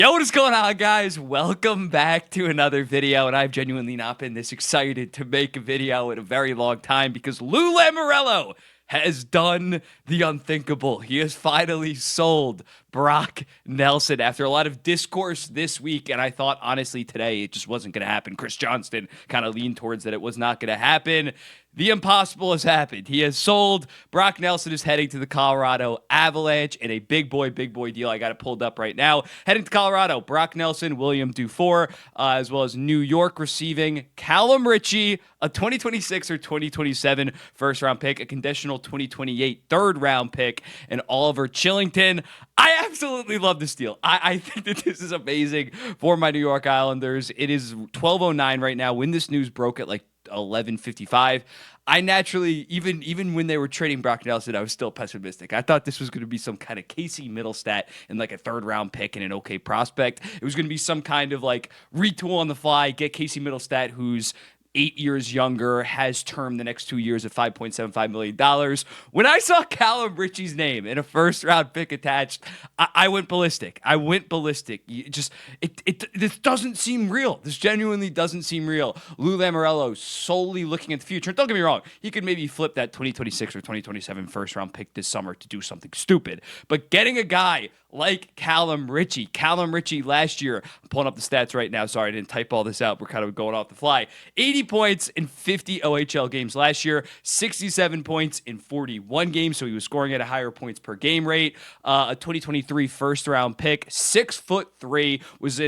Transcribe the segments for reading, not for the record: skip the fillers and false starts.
Yo, what is going on, guys? Welcome back to another video, and I've genuinely not been this excited to make a video in a very long time because Lou Lamoriello has done the unthinkable. He has finally sold Brock Nelson after a lot of discourse this week, and I thought, honestly, today it just wasn't going to happen. Chris Johnston kind of leaned towards that it was not going to happen. The impossible has happened. He has sold. Brock Nelson is heading to the Colorado Avalanche in a big boy deal. I got it pulled up right now. Heading to Colorado, Brock Nelson, William Dufour, as well as New York receiving Callum Ritchie, a 2026 or 2027 first-round pick, a conditional 2028 third-round pick, and Oliver Chillington. I absolutely love this deal. I think that this is amazing for my New York Islanders. It is 12:09 right now. When this news broke at like 11:55, I naturally, even when they were trading Brock Nelson, I was still pessimistic. I thought this was going to be some kind of Casey Middlestat and like a third-round pick and an okay prospect. It was going to be some kind of like retool on the fly, get Casey Middlestat, who's 8 years younger, has term the next 2 years at $5.75 million. When I saw Callum Ritchie's name and a first-round pick attached, I went ballistic. This doesn't seem real. This genuinely doesn't seem real. Lou Lamoriello solely looking at the future. Don't get me wrong. He could maybe flip that 2026 or 2027 first-round pick this summer to do something stupid. But getting a guy like Callum Ritchie last year, I'm pulling up the stats right now. Sorry, I didn't type all this out. We're kind of going off the fly. 80 points in 50 OHL games last year, 67 points in 41 games, so he was scoring at a higher points per game rate. A 2023 first-round pick, 6'3", was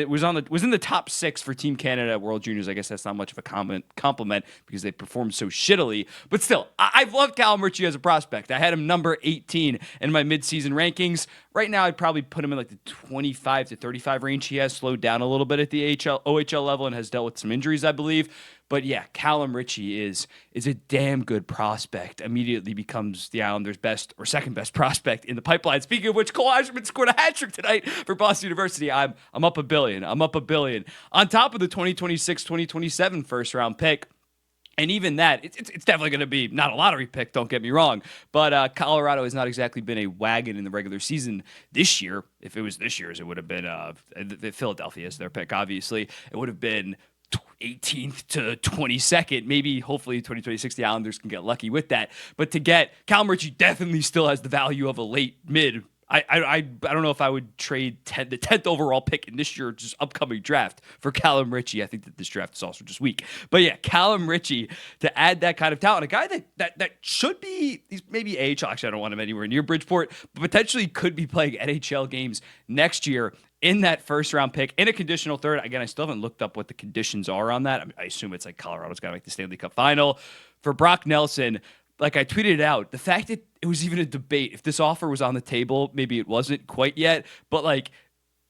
in the top 6 for Team Canada at World Juniors. I guess that's not much of a compliment because they performed so shittily. But still, I've loved Callum Ritchie as a prospect. I had him number 18 in my midseason rankings. Right now, I'd probably put him in like the 25 to 35 range. He has slowed down a little bit at the OHL level and has dealt with some injuries, I believe. But yeah, Callum Ritchie is a damn good prospect. Immediately becomes the Islanders' best or second best prospect in the pipeline. Speaking of which, Cole Eiserman scored a hat trick tonight for Boston University. I'm up $1 billion. I'm up $1 billion. On top of the 2026-2027 first round pick. And even that, it's definitely going to be not a lottery pick, don't get me wrong. But Colorado has not exactly been a wagon in the regular season this year. If it was this year's, it would have been Philadelphia is their pick, obviously. It would have been 18th to 22nd. Maybe, hopefully, 2026, the Islanders can get lucky with that. But to get Callum Ritchie definitely still has the value of a late mid. I don't know if I would trade the 10th overall pick in this year's just upcoming draft for Callum Ritchie. I think that this draft is also just weak. But yeah, Callum Ritchie, to add that kind of talent, a guy that should be, he's maybe AHL. Actually, I don't want him anywhere near Bridgeport, but potentially could be playing NHL games next year in that first-round pick in a conditional third. Again, I still haven't looked up what the conditions are on that. I assume it's like Colorado's got to make the Stanley Cup final. For Brock Nelson, like I tweeted out, the fact that it was even a debate, if this offer was on the table, maybe it wasn't quite yet, but like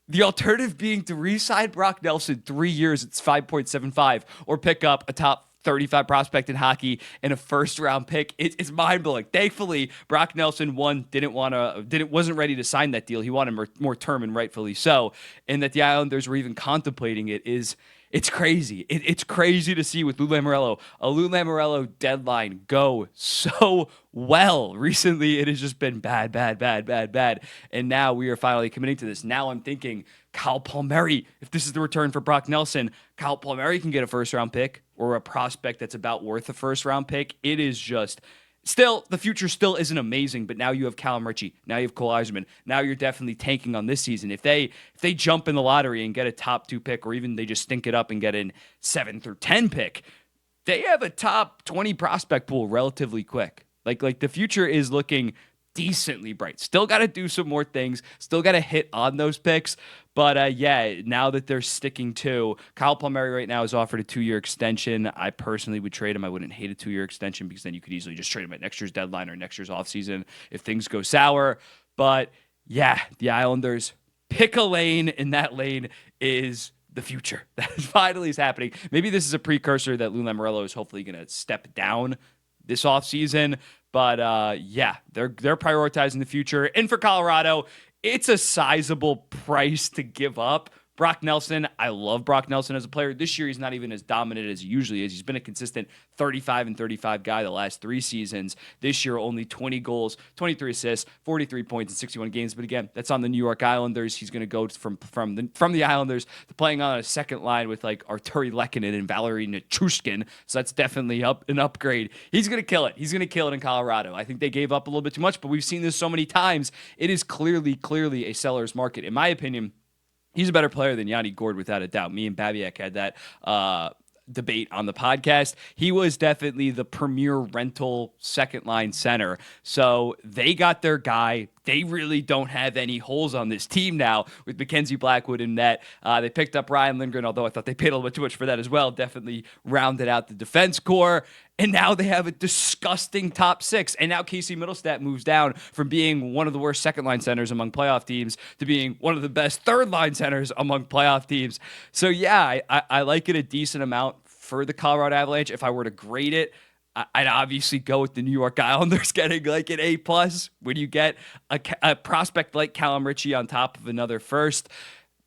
the alternative being to re-sign Brock Nelson 3 years, it's 5.75, or pick up a top 35 prospect in hockey and a first-round pick. It's mind-blowing. Thankfully, Brock Nelson, wasn't ready to sign that deal. He wanted more term, and rightfully so. And that the Islanders were even contemplating it's crazy. It's crazy to see with Lou Lamoriello, a Lou Lamoriello deadline go so well. Recently, it has just been bad. And now we are finally committing to this. Now I'm thinking Kyle Palmieri, if this is the return for Brock Nelson, Kyle Palmieri can get a first-round pick or a prospect that's about worth a first-round pick. It is just... Still, the future still isn't amazing, but now you have Callum Ritchie. Now you have Cole Eiserman. Now you're definitely tanking on this season. If they jump in the lottery and get a top 2 pick, or even they just stink it up and get an 7th or 10 pick, they have a top 20 prospect pool relatively quick. Like the future is looking decently bright. Still got to do some more things. Still got to hit on those picks. But yeah, now that they're sticking to, Kyle Palmieri right now is offered a 2-year extension. I personally would trade him. I wouldn't hate a 2-year extension because then you could easily just trade him at next year's deadline or next year's offseason if things go sour. But yeah, the Islanders pick a lane, and that lane is the future. That finally is happening. Maybe this is a precursor that Lou Lamoriello is hopefully going to step down this offseason. But yeah, they're prioritizing the future. And for Colorado, it's a sizable price to give up, Brock Nelson, I love Brock Nelson as a player. This year, he's not even as dominant as he usually is. He's been a consistent 35 and 35 guy the last 3 seasons. This year, only 20 goals, 23 assists, 43 points in 61 games. But again, that's on the New York Islanders. He's going to go from the Islanders to playing on a second line with like Arturi Lehkonen and Valerie Nichushkin. So that's definitely an upgrade. He's going to kill it. He's going to kill it in Colorado. I think they gave up a little bit too much, but we've seen this so many times. It is clearly a seller's market. In my opinion, he's a better player than Yanni Gourde, without a doubt. Me and Babiak had that debate on the podcast. He was definitely the premier rental second line center. So they got their guy. They really don't have any holes on this team now with Mackenzie Blackwood in net. They picked up Ryan Lindgren, although I thought they paid a little bit too much for that as well. Definitely rounded out the defense core. And now they have a disgusting top 6. And now Casey Middlestat moves down from being one of the worst second-line centers among playoff teams to being one of the best third-line centers among playoff teams. So, yeah, I like it a decent amount for the Colorado Avalanche. If I were to grade it, I'd obviously go with the New York Islanders getting like an A+ when you get a prospect like Callum Ritchie on top of another first.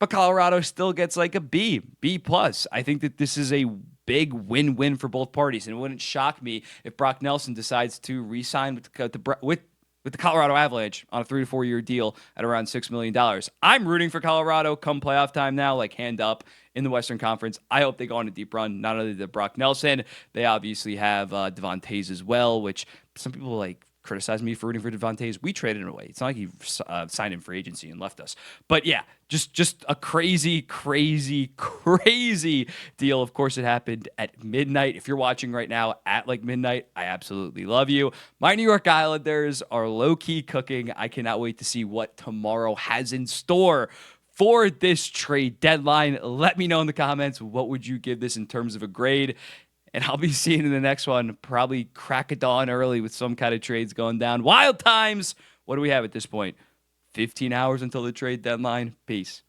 But Colorado still gets like a B+. I think that this is a big win-win for both parties, and it wouldn't shock me if Brock Nelson decides to re-sign with the Colorado Avalanche on a 3 to 4 year deal at around $6 million. I'm rooting for Colorado come playoff time now, like hand up in the Western Conference. I hope they go on a deep run. Not only did Brock Nelson, they obviously have Devon Toews as well, which some people like criticize me for rooting for Devon Toews. We traded him away. It's not like he signed in for agency and left us. But yeah, just a crazy deal. Of course, it happened at midnight. If you're watching right now at like midnight, I absolutely love you. My New York Islanders are low-key cooking. I cannot wait to see what tomorrow has in store for this trade deadline. Let me know in the comments, what would you give this in terms of a grade? And I'll be seeing you in the next one, probably crack of dawn early with some kind of trades going down. Wild times. What do we have at this point? 15 hours until the trade deadline. Peace.